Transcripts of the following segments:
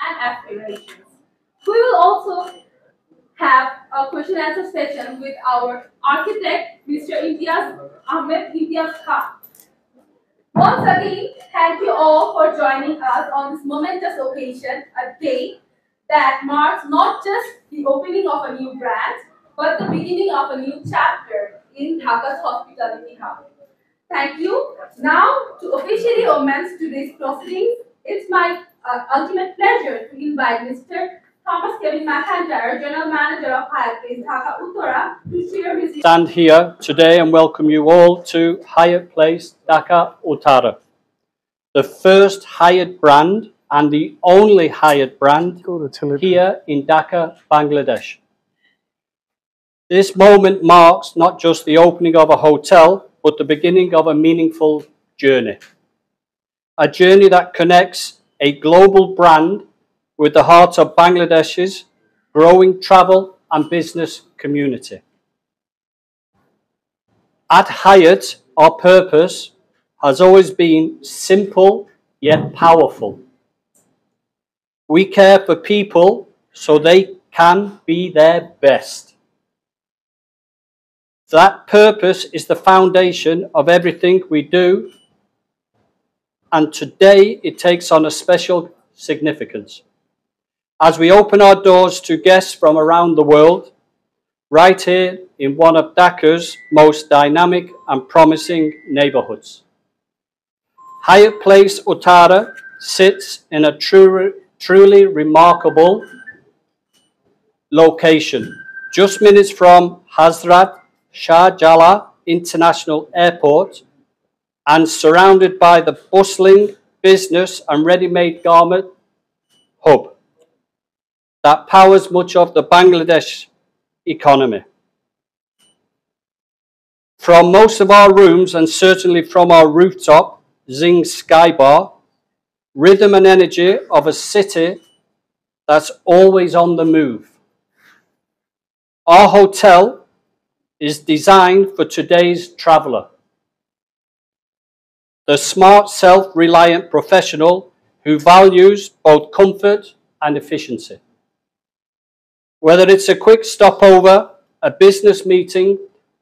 and aspirations. We will also have a question and answer session with our architect, Mr. Ahmed Imtiaz Khan. Once again, thank you all for joining us on this momentous occasion, a day that marks not just the opening of a new brand, but the beginning of a new chapter in Dhaka's hospitality hub. Thank you. Now, to officially commence today's proceedings, it's my ultimate pleasure to invite Mr. Thomas Kevin McIntyre, General Manager of Hyatt Place Dhaka Uttara, to share his stand here today and welcome you all to Hyatt Place Dhaka Uttara, the first Hyatt brand and the only Hyatt brand here in Dhaka, Bangladesh. This moment marks not just the opening of a hotel, but the beginning of a meaningful journey. A journey that connects a global brand with the heart of Bangladesh's growing travel and business community. At Hyatt, our purpose has always been simple yet powerful. We care for people so they can be their best. That purpose is the foundation of everything we do, and today it takes on a special significance. As we open our doors to guests from around the world, right here in one of Dhaka's most dynamic and promising neighborhoods. Hyatt Place Uttara sits in a truly remarkable location, just minutes from Hazrat Shah Jalal International Airport and surrounded by the bustling business and ready-made garment hub that powers much of the Bangladesh economy. From most of our rooms and certainly from our rooftop, Zing Sky Bar, rhythm and energy of a city that's always on the move. Our hotel is designed for today's traveler, the smart, self-reliant professional who values both comfort and efficiency. Whether it's a quick stopover, a business meeting,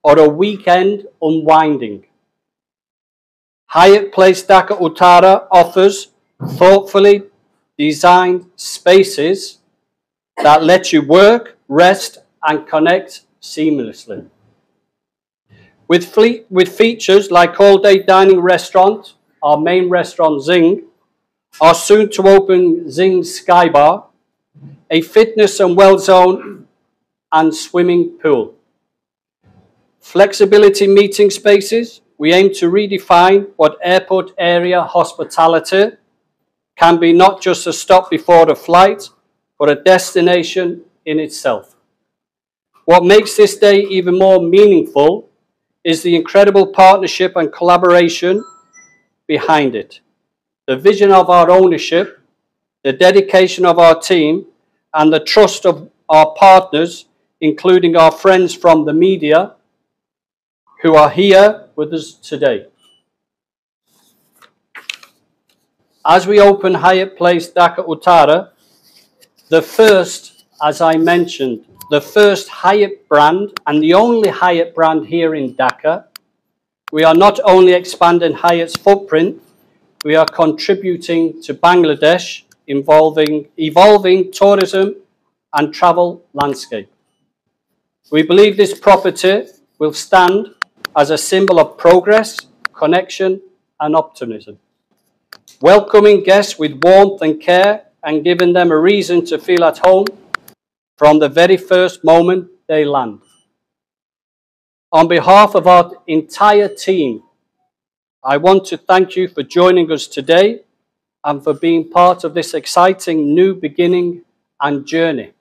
or a weekend unwinding, Hyatt Place Dhaka Uttara offers thoughtfully designed spaces that let you work, rest, and connect seamlessly. With features like all-day dining restaurant, our main restaurant Zing, our soon-to-open Zing Sky Bar, a fitness and well zone, and swimming pool. Flexibility meeting spaces, we aim to redefine what airport area hospitality can be, not just a stop before a flight, but a destination in itself. What makes this day even more meaningful is the incredible partnership and collaboration behind it. The vision of our ownership, the dedication of our team, and the trust of our partners, including our friends from the media, who are here with us today. As we open Hyatt Place Dhaka Uttara, the first, as I mentioned, the first Hyatt brand and the only Hyatt brand here in Dhaka, we are not only expanding Hyatt's footprint, we are contributing to Bangladesh, evolving tourism and travel landscape. We believe this property will stand as a symbol of progress, connection, and optimism, welcoming guests with warmth and care and giving them a reason to feel at home from the very first moment they land. On behalf of our entire team, I want to thank you for joining us today and for being part of this exciting new beginning and journey.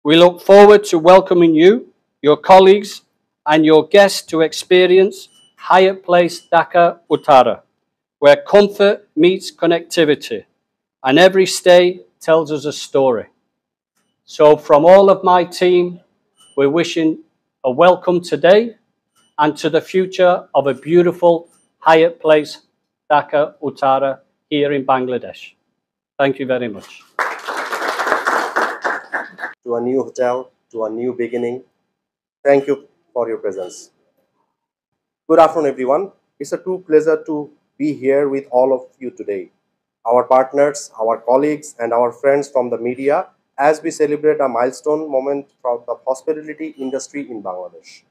We look forward to welcoming you, your colleagues, and your guests to experience Hyatt Place Dhaka Uttara, where comfort meets connectivity, and every stay tells us a story. So from all of my team, we're wishing a welcome today and to the future of a beautiful Hyatt Place Dhaka Uttara here in Bangladesh. Thank you very much. To a new hotel, to a new beginning. Thank you for your presence. Good afternoon, everyone. It's a true pleasure to be here with all of you today, our partners, our colleagues, and our friends from the media as we celebrate a milestone moment for the hospitality industry in Bangladesh.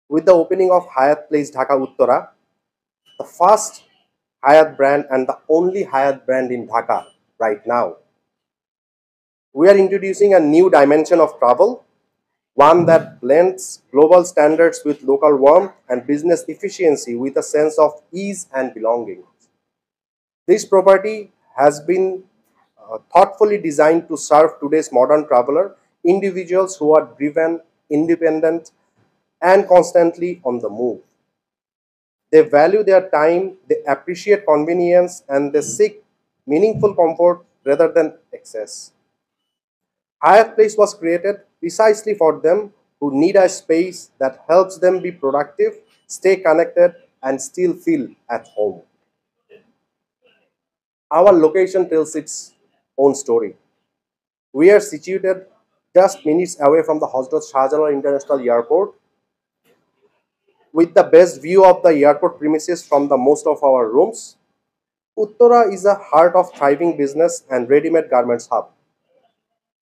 With the opening of Hyatt Place Dhaka Uttara, the first Hyatt brand and the only Hyatt brand in Dhaka right now, we are introducing a new dimension of travel, one that blends global standards with local warmth and business efficiency with a sense of ease and belonging. This property has been thoughtfully designed to serve today's modern traveler, individuals who are driven, independent, and constantly on the move. They value their time, they appreciate convenience, and they seek meaningful comfort rather than excess. Hyatt Place was created precisely for them who need a space that helps them be productive, stay connected, and still feel at home. Our location tells its own story. We are situated just minutes away from the Hazrat Shahjalan International Airport, with the best view of the airport premises from the most of our rooms. Uttara is a heart of thriving business and ready-made garments hub,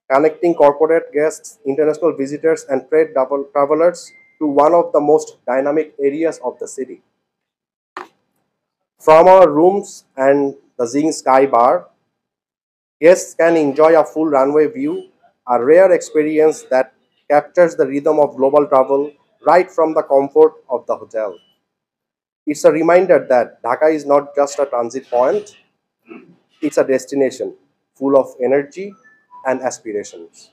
connecting corporate guests, international visitors, and trade travelers to one of the most dynamic areas of the city. From our rooms and the Zing Sky Bar, guests can enjoy a full runway view, a rare experience that captures the rhythm of global travel right from the comfort of the hotel. It's a reminder that Dhaka is not just a transit point, it's a destination full of energy and aspirations.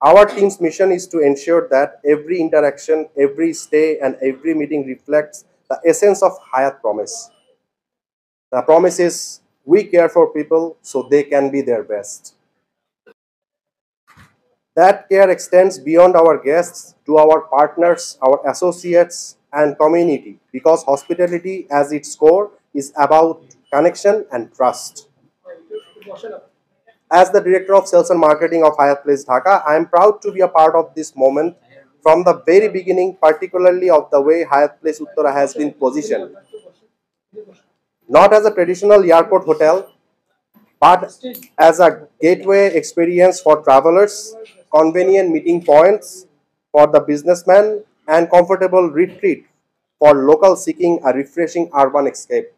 Our team's mission is to ensure that every interaction, every stay, and every meeting reflects the essence of Hyatt Promise. The promise is we care for people so they can be their best. That care extends beyond our guests to our partners, our associates, and community because hospitality, as its core, is about connection and trust. As the Director of Sales and Marketing of Hyatt Place Dhaka, I am proud to be a part of this moment from the very beginning, particularly of the way Hyatt Place Uttara has been positioned. Not as a traditional airport hotel, but as a gateway experience for travelers, convenient meeting points for the businessman, and comfortable retreat for locals seeking a refreshing urban escape.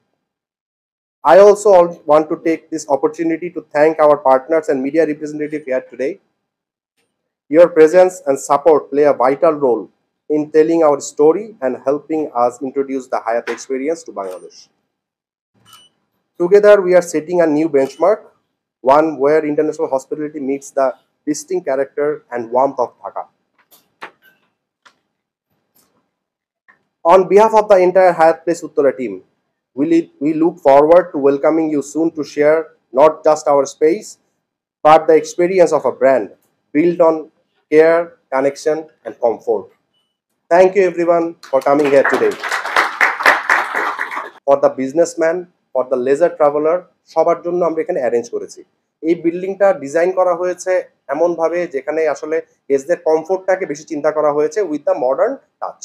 I also want to take this opportunity to thank our partners and media representatives here today. Your presence and support play a vital role in telling our story and helping us introduce the Hyatt experience to Bangladesh. Together, we are setting a new benchmark, one where international hospitality meets the distinct character and warmth of Dhaka. On behalf of the entire Hyatt Place Uttara team, we look forward to welcoming you soon to share not just our space, but the experience of a brand built on care, connection, and comfort. Thank you everyone for coming here today. For the businessman, for the leisure traveler, সবার জন্য আমরা এখানে arrange করেছি। এই বিল্ডিংটা design করা হয়েছে এমন ভাবে যেখানে আসলে গেস্টদের কমফোর্টটাকে বেশি চিন্তা করা হয়েছে with the modern touch.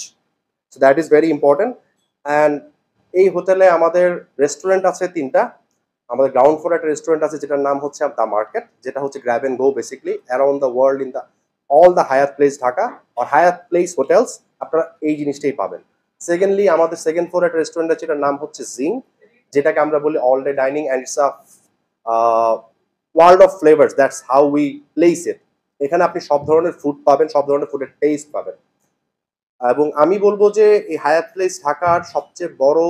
So that is very important. And এই হোটেলে আমাদের রেস্টুরেন্ট আছে ৩টা। আমাদের গ্রাউন্ড ফ্লোরে একটা রেস্টুরেন্ট আছে যেটার নাম হচ্ছে দ্য মার্কেট, যেটা হচ্ছে grab and go basically around the world in the all the হায়াত প্লেস ঢাকা অর হায়াত প্লেস হোটেলস আপনারা এই জিনিসটাই পাবেন। সেকেন্ডলি আমাদের সেকেন্ড ফ্লোরে একটা রেস্টুরেন্ট আছে যেটার নাম হচ্ছে জিং, যেটাকে আমরা বলি all day dining and it's a world of flavours, that's how we place it. এখানে আপনি সব ধরনের ফুড পাবেন, সব ধরনের ফুডের টেস্ট পাবেন। এবং আমি বলবো যে এই হায়াত প্লেস ঢাকার সবচেয়ে বড়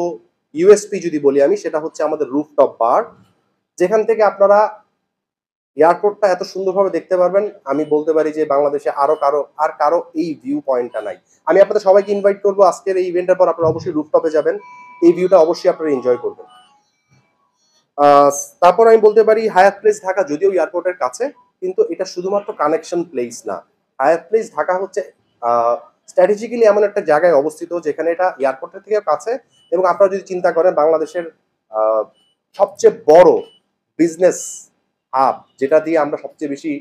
ইউএসপি যদি বলি আমি, সেটা হচ্ছে আমাদের রুফটপ বার, যেখান থেকে আপনারা এয়ারপোর্টটা এত সুন্দরভাবে দেখতে পারবেন। আমি বলতে পারি যে বাংলাদেশে কারো এই ভিউ পয়েন্টটা নাই। আমি আপনাদের সবাইকে ইনভাইট করবো আজকের এই ইভেন্টের পর আপনারা অবশ্যই রুফটপে যাবেন, এই ভিউটা অবশ্যই আপনারা এনজয় করবেন। তারপর আমি বলতে পারি হায়াত প্লেস ঢাকা যদিও এয়ারপোর্টের কাছে, কিন্তু এটা শুধুমাত্র কানেকশন প্লেস না। হায়াত প্লেস ঢাকা হচ্ছে স্ট্র্যাটেজিক্যালি এমন একটা জায়গায় অবস্থিত যেখানে এটা এয়ারপোর্টের থেকে কাছে, এবং আপনারা যদি চিন্তা করেন বাংলাদেশের সবচেয়ে বড় বিজনেস হাব, যেটা দিয়ে আমরা সবচেয়ে বেশি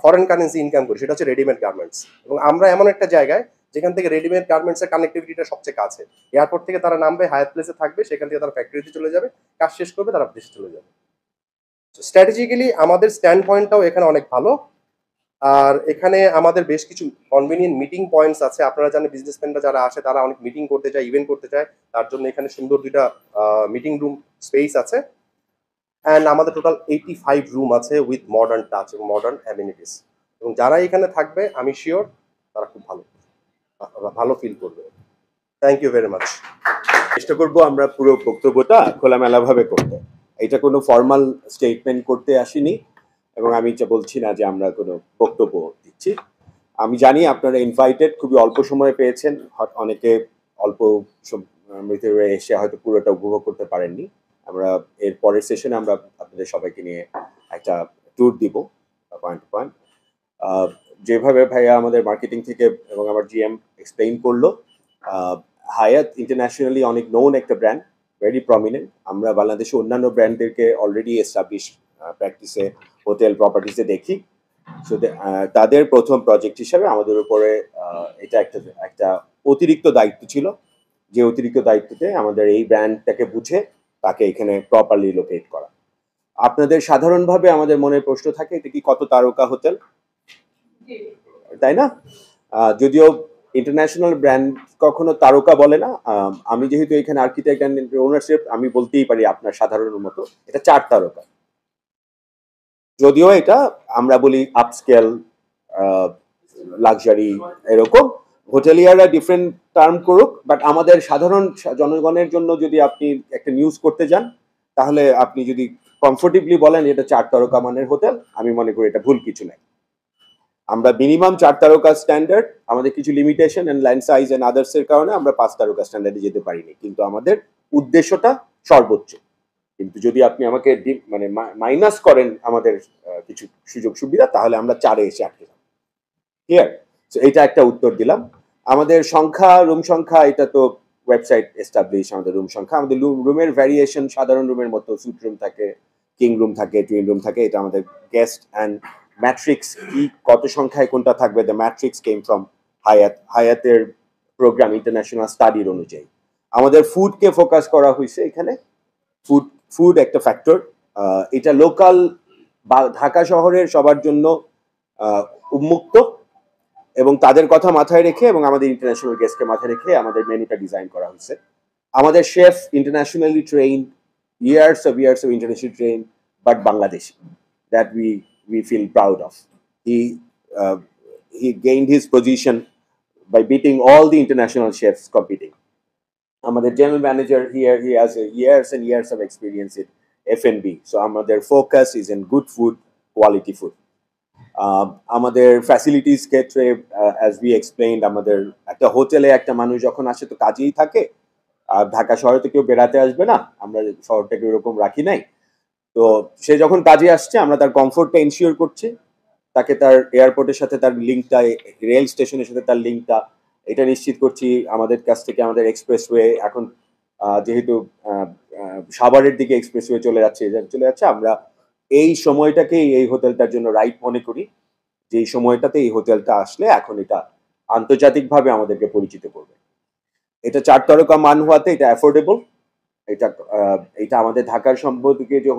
ফরেন কারেন্সি ইনকাম করি, সেটা হচ্ছে রেডিমেড গার্মেন্টস। এবং আমরা এমন একটা জায়গায় যেখান থেকে রেডিমেড গার্মেন্টসের কানেক্টিভিটিটা সবচেয়ে কাছে। এয়ারপোর্ট থেকে তারা নামবে, হায়াত প্লেসে থাকবে, সেখান থেকে তারা ফ্যাক্টরিতে চলে যাবে, কাজ শেষ করবে, তারা দেশে চলে যাবে। স্ট্র্যাটেজিক্যালি আমাদের স্ট্যান্ড পয়েন্টটাও এখানে অনেক ভালো। আর এখানে আমাদের বেশ কিছু কনভিনিয়েন্ট মিটিং পয়েন্টস আছে। আপনারা জানেন বিজনেসম্যানরা যারা আসে তারা অনেক মিটিং করতে চায়, ইভেন্ট করতে চায়, তার জন্য এখানে সুন্দর দুইটা মিটিং রুম স্পেস আছে। অ্যান্ড আমাদের টোটাল 85 রুম আছে উইথ মডার্ন টাচ এবং মডার্ন অ্যামিনিটিস। এবং যারা এখানে থাকবে আমি শিওর তারা খুব ভালো ফিল করবে। Thank you very much. চেষ্টা করবো আমরা পুরো বক্তব্যটা খোলামেলাভাবে করতে। এটা কোনো ফর্মাল স্টেটমেন্ট করতে আসিনি এবং আমি বলছি না যে আমরা কোনো বক্তব্য দিচ্ছি। আমি জানি আপনারা ইনভাইটেড, খুবই অল্প সময় পেয়েছেন, অনেকে অল্প ভিতরে এসে হয়তো পুরোটা উপভোগ করতে পারেননি। আমরা এর পরের সেশনে আমরা আপনাদের সবাইকে নিয়ে একটা ট্যুর দিব পয়েন্ট টু পয়েন্ট। যেভাবে ভাইয়া আমাদের মার্কেটিং থেকে এবং আমার জিএম এক্সপ্লেইন করলো, হায়াত ইন্টারন্যাশনালি অনেক নোন একটা ব্র্যান্ড, ভেরি প্রমিনেন্ট। আমরা বাংলাদেশে অন্যান্য ব্র্যান্ডদেরকে অলরেডি এস্টাবলিশ প্র্যাকটিসে হোটেল প্রপার্টিসে দেখি। সো তাদের প্রথম প্রজেক্ট হিসাবে আমাদের উপরে এটা একটা অতিরিক্ত দায়িত্ব ছিল, যে অতিরিক্ত দায়িত্বতে আমাদের এই ব্র্যান্ডটাকে বুঝে তাকে এখানে প্রপারলি লোকেট করা। আপনাদের সাধারণভাবে আমাদের মনের প্রশ্ন থাকে, এটা কি কত তারকা হোটেল, তাই না? যদিও ইন্টারন্যাশনাল ব্র্যান্ড কখনো তারকা বলে না। আমি যেহেতু এখানে আর্কিটেক্ট অ্যান্ড ওনারশিপ, আমি বলতেই পারি আপনার সাধারণের মতো এটা 4 তারকা। যদিও এটা আমরা বলি আপস্কেল, লাক্সারি, এরকম হোটেলিয়াররা ডিফারেন্ট টার্ম করুক, বাট আমাদের সাধারণ জনগণের জন্য যদি আপনি একটা নিউজ করতে যান, তাহলে আপনি যদি কমফোর্টেবলি বলেন এটা 4 তারকা মানের হোটেল, আমি মনে করি এটা ভুল কিছু নাই। আমরা মিনিমাম 4 তারকা স্ট্যান্ডার্ড, আমাদের কিছু limitation and land size and others এর কারণে আমরা 5 তারকা স্ট্যান্ডার্ডে যেতে পারিনি, কিন্তু আমাদের উদ্দেশ্যটা সর্বোচ্চ। কিন্তু যদি আপনি আমাকে মানে মাইনাস করেন আমাদের কিছু সুযোগ সুবিধা, তাহলে আমরা 4-এ এসে আটকে যাব। ক্লিয়ার? সো এটা একটা উত্তর দিলাম। আমাদের সংখ্যা, রুম সংখ্যা, এটা তো ওয়েবসাইট এস্টাবলিশ। আমাদের রুম সংখ্যা, আমাদের রুমের ভ্যারিয়েশন সাধারণ রুমের মতো, সুইট রুম থাকে, কিং রুম থাকে, টুইন রুম থাকে। এটা আমাদের গেস্ট অ্যান্ড ম্যাট্রিক্স কি কত সংখ্যায় কোনটা থাকবে, দ্য ম্যাট্রিক্স কেম ফ্রম হায়াত, হায়াতের প্রোগ্রাম ইন্টারন্যাশনাল স্টাডির অনুযায়ী। আমাদের ফুডকে ফোকাস করা হয়েছে এখানে। ফুড একটা ফ্যাক্টর। এটা লোকাল বা ঢাকা শহরের সবার জন্য উন্মুক্ত, এবং তাদের কথা মাথায় রেখে এবং আমাদের ইন্টারন্যাশনাল গেস্টকে মাথায় রেখে আমাদের মেনুটা ডিজাইন করা হয়েছে। আমাদের chef internationally train, years of international train, but Bangladeshi, that we feel proud of. He gained his position by beating all the international chefs competing. Amader general manager here, he has years and years of experience in F&B. So amader focus is in good food, quality food. আমাদের facilities ক্ষেত্রে, as we explained, আমাদের একটা হোটেলে একটা মানুষ যখন আসে তো কাজেই থাকে, আর ঢাকা শহরে তো কেউ বেড়াতে আসবে না, আমরা শহরটাকে ওরকম রাখি নাই। তো সে যখন কাজে আসছে আমরা তার কমফোর্টটা এনশিওর করছি, তাকে তার এয়ারপোর্টের সাথে তার লিঙ্কটা, রেল স্টেশনের সাথে তার লিঙ্কটা, এটা নিশ্চিত করছি। আমাদের কাছ থেকে আমাদের এক্সপ্রেসওয়ে এখন যেহেতু সাভারের দিকে এক্সপ্রেসওয়ে চলে যাচ্ছে, আমরা এই সময়টাকেই এই হোটেলটার জন্য রাইট মনে করি, যে এই সময়টাতে এই হোটেলটা আসলে এখন এটা আন্তর্জাতিকভাবে আমাদেরকে পরিচিত করবে। এটা 4 তারকা মান হওয়াতে এটা অ্যাফোর্ডেবল। এটা আমাদের ঢাকার সম্পর্কে যে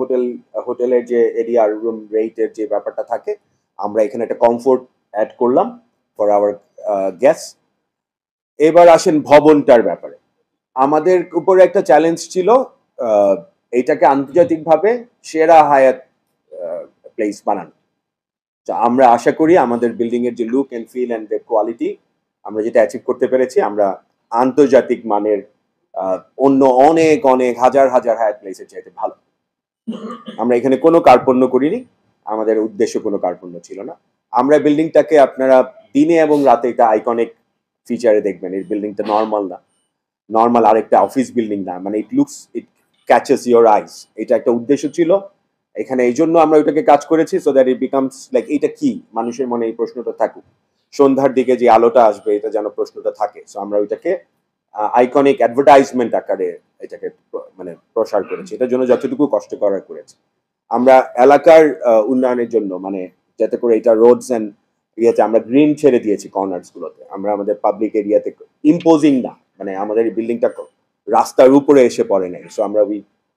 হোটেলের যে এরিয়া রুম রেটের যে ব্যাপারটা থাকে, আমরা এখানে একটা কমফোর্ট অ্যাড করলাম ফর আওয়ার গেস্ট। এবার আসেন ভবনটার ব্যাপারে। আমাদের উপরে একটা চ্যালেঞ্জ ছিল এইটাকে আন্তর্জাতিকভাবে সেরা হায়াত প্লেস বানানো। আমরা আশা করি আমাদের বিল্ডিং এর যে look and feel and the quality, আমরা যেটা অ্যাচিভ করতে পেরেছি, আমরা আন্তর্জাতিক মানের অন্য অনেক অনেক হাজার হাজার হায়াত প্লেসের চাইতে ভালো। আমরা এখানে কোনো কার্পণ্য করিনি, আমাদের উদ্দেশ্য কোনো কার্পণ্য ছিল না। আমরা বিল্ডিংটাকে আপনারা দিনে এবং রাতে একটা আইকনিক ফিচারে দেখবেন। এই বিল্ডিংটা নর্মাল আরেকটা অফিস বিল্ডিং না, মানে ইট ক্যাচেস ইউর আইস। এটা একটা উদ্দেশ্য ছিল এখানে, এই জন্য আমরা ওইটাকে কাজ করেছি, so that it becomes like এটা কি, মানুষের মনে এই প্রশ্নটা থাকুক, সন্ধ্যার দিকে যে আলোটা আসবে এটা যেন প্রশ্নটা থাকে। সো আমরা ওইটাকে আইকনিক অ্যাডভার্টাইজমেন্ট আকারে এটাকে মানে প্রসার করেছি, এটার জন্য যতটুকু কষ্ট করার করেছি। আমরা এলাকার উন্নয়নের জন্য মানে যাতে করে এটা রোডস এন্ড ইয়েতে আমরা গ্রিন ছেড়ে দিয়েছি কর্নার্স গুলোতে, আমরা আমাদের পাবলিক এরিয়াতে ইম্পোজিং না, মানে আমাদের এই বিল্ডিংটা রাস্তার উপরে এসে পড়ে নাই, সো আমরা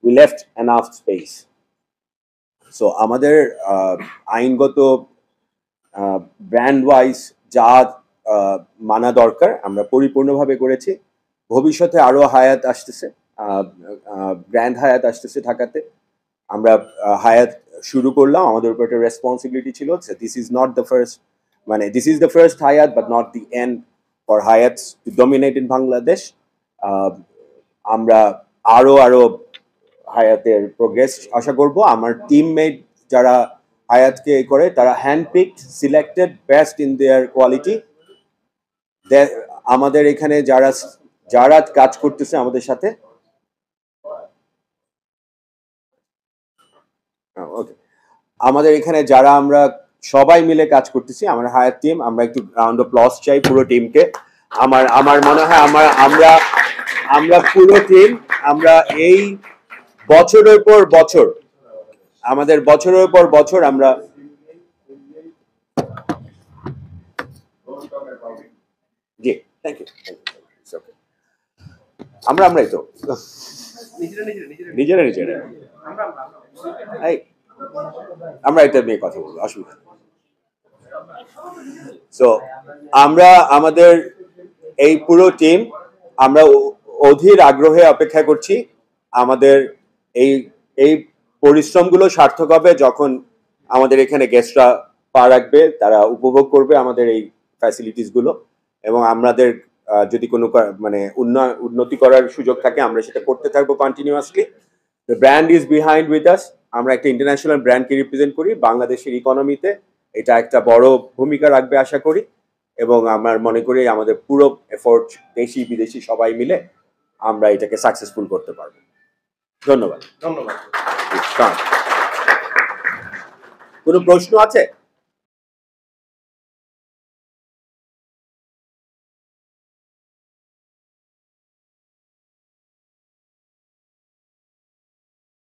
we left enough space. So আমাদের আইনগত ব্র্যান্ড ওয়াইজ যা মানা দরকার আমরা পরিপূর্ণভাবে করেছি। ভবিষ্যতে আরো হায়াত আসতেছে, ব্র্যান্ড হায়াত আসতেছে ঢাকাতে। আমরা হায়াত শুরু করলাম, আমাদের উপর একটা রেসপন্সিবিলিটি ছিল। This is not the first, মানে this is the first Hayat but not the end for Hayats to dominate in Bangladesh. আমরা আরো হায়াতের প্রোগ্রেস আশা করব। আমার টিমমেট যারা হায়াতকে করে তারা handpicked, selected, best in their quality. আমাদের এখানে যারা কাজ করতেছে আমাদের সাথে, ওকে, আমাদের এখানে যারা আমরা সবাই মিলে কাজ করতেছি, আমার হায়াত টিম, আমরা একটু রাউন্ড অফ অ্যাপ্লজ চাই পুরো টিমকে। আমার মনে হয় আমরা পুরো টিম, আমরা এই বছরের পর বছর আমরা জি থ্যাংক ইউ আমরাই তো নিজেরা আমরা এটা নিয়ে কথা বলবো, অসুবিধা। সো আমরা আমাদের এই পুরো টিম আমরা অধীর আগ্রহে অপেক্ষা করছি। আমাদের এই পরিশ্রমগুলো সার্থক হবে যখন আমাদের এখানে গেস্টরা পা রাখবে, তারা উপভোগ করবে আমাদের এই ফ্যাসিলিটিস গুলো, এবং আমাদের যদি কোনো মানে উন্নতি করার সুযোগ থাকে আমরা সেটা করতে থাকবো continuously. The brand is behind with us. আমরা একটা ইন্টারন্যাশনাল ব্র্যান্ডকে রিপ্রেজেন্ট করি, বাংলাদেশের ইকোনমিতে এটা একটা বড় ভূমিকা রাখবে আশা করি, এবং আমার মনে করি আমাদের পুরো এফোর্ট দেশি বিদেশি সবাই মিলে আমরা এটাকে সাকসেসফুল করতে পারবো। ধন্যবাদ। ধন্যবাদ। কোনো প্রশ্ন আছে?